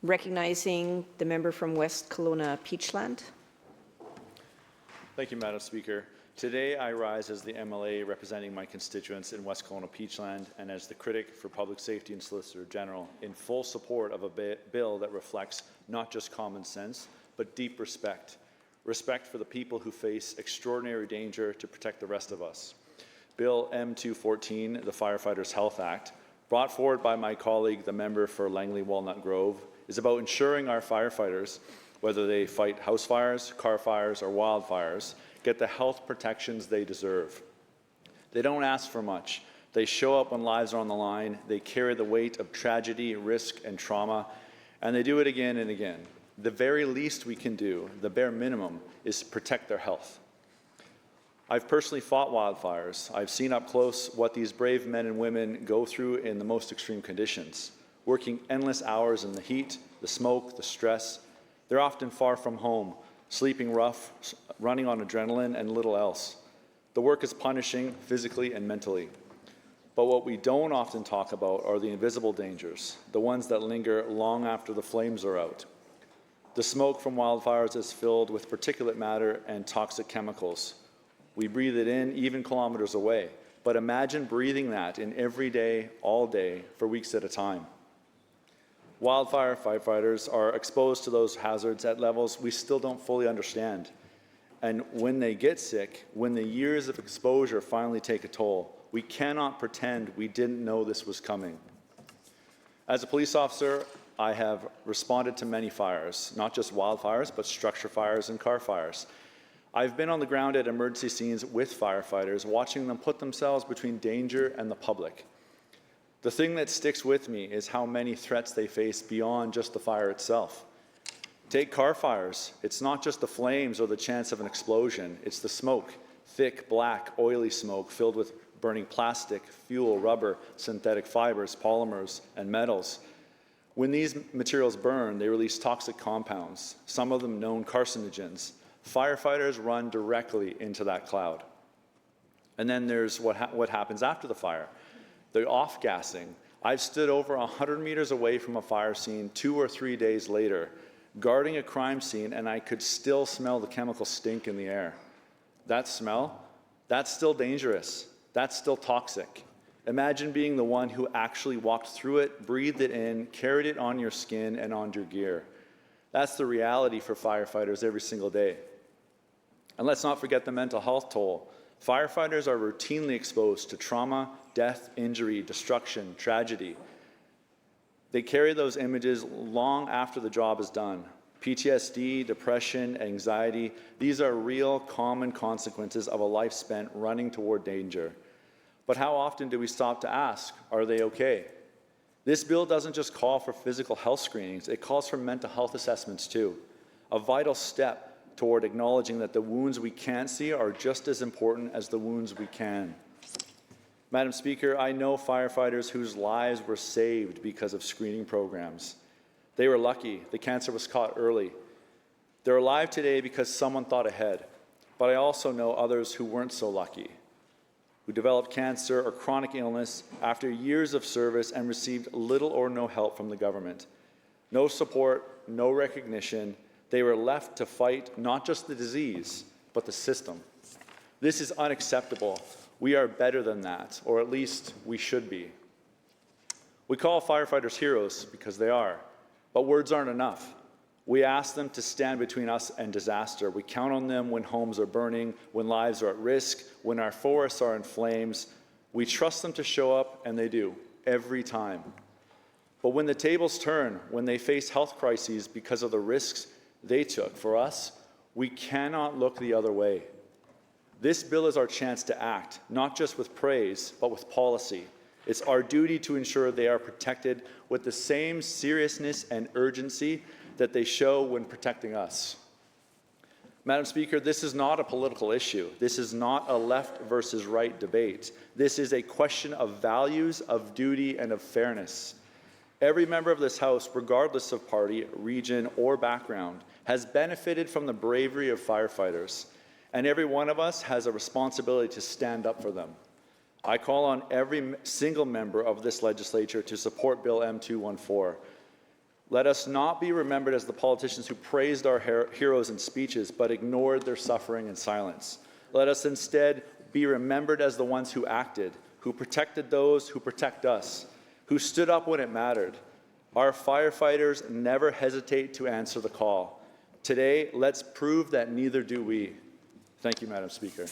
Recognizing the member from West Kelowna Peachland. Thank you, Madam Speaker. Today I rise as the MLA representing my constituents in West Kelowna Peachland and as the critic for Public Safety and Solicitor General in full support of a bill that reflects not just common sense, but deep respect. Respect for the people who face extraordinary danger to protect the rest of us. Bill M214, the Firefighters Health Act, brought forward by my colleague, the member for Langley Walnut Grove, is about ensuring our firefighters, whether they fight house fires, car fires, or wildfires, get the health protections they deserve. They don't ask for much. They show up when lives are on the line. They carry the weight of tragedy, risk, and trauma, and they do it again and again. The very least we can do, the bare minimum, is protect their health. I've personally fought wildfires. I've seen up close what these brave men and women go through in the most extreme conditions, working endless hours in the heat, the smoke, the stress. They're often far from home, sleeping rough, running on adrenaline, and little else. The work is punishing physically and mentally. But what we don't often talk about are the invisible dangers, the ones that linger long after the flames are out. The smoke from wildfires is filled with particulate matter and toxic chemicals. We breathe it in even kilometers away. But imagine breathing that in every day, all day, for weeks at a time. Wildfire firefighters are exposed to those hazards at levels we still don't fully understand. And when they get sick, when the years of exposure finally take a toll, we cannot pretend we didn't know this was coming. As a police officer, I have responded to many fires, not just wildfires, but structure fires and car fires. I've been on the ground at emergency scenes with firefighters, watching them put themselves between danger and the public. The thing that sticks with me is how many threats they face beyond just the fire itself. Take car fires. It's not just the flames or the chance of an explosion. It's the smoke, thick, black, oily smoke filled with burning plastic, fuel, rubber, synthetic fibers, polymers, and metals. When these materials burn, they release toxic compounds, some of them known carcinogens. Firefighters run directly into that cloud. And then there's what happens after the fire. The off-gassing. I've stood over 100 meters away from a fire scene 2 or 3 days later, guarding a crime scene, and I could still smell the chemical stink in the air. That smell, that's still dangerous. That's still toxic. Imagine being the one who actually walked through it, breathed it in, carried it on your skin and on your gear. That's the reality for firefighters every single day. And let's not forget the mental health toll. Firefighters are routinely exposed to trauma, death, injury, destruction, tragedy. They carry those images long after the job is done. PTSD, depression, anxiety, these are real, common consequences of a life spent running toward danger. But how often do we stop to ask, are they okay? This bill doesn't just call for physical health screenings, it calls for mental health assessments too. A vital step toward acknowledging that the wounds we can't see are just as important as the wounds we can. Madam Speaker, I know firefighters whose lives were saved because of screening programs. They were lucky. The cancer was caught early. They're alive today because someone thought ahead. But I also know others who weren't so lucky, who developed cancer or chronic illness after years of service and received little or no help from the government. No support, no recognition. They were left to fight not just the disease, but the system. This is unacceptable. We are better than that, or at least we should be. We call firefighters heroes because they are, but words aren't enough. We ask them to stand between us and disaster. We count on them when homes are burning, when lives are at risk, when our forests are in flames. We trust them to show up, and they do, every time. But when the tables turn, when they face health crises because of the risks they took for us, we cannot look the other way. This bill is our chance to act, not just with praise, but with policy. It's our duty to ensure they are protected with the same seriousness and urgency that they show when protecting us. Madam Speaker, this is not a political issue. This is not a left versus right debate. This is a question of values, of duty, and of fairness. Every member of this House, regardless of party, region, or background, has benefited from the bravery of firefighters, and every one of us has a responsibility to stand up for them. I call on every single member of this legislature to support Bill M214. Let us not be remembered as the politicians who praised our heroes in speeches but ignored their suffering in silence. Let us instead be remembered as the ones who acted, who protected those who protect us, who stood up when it mattered. Our firefighters never hesitate to answer the call. Today, let's prove that neither do we. Thank you, Madam Speaker.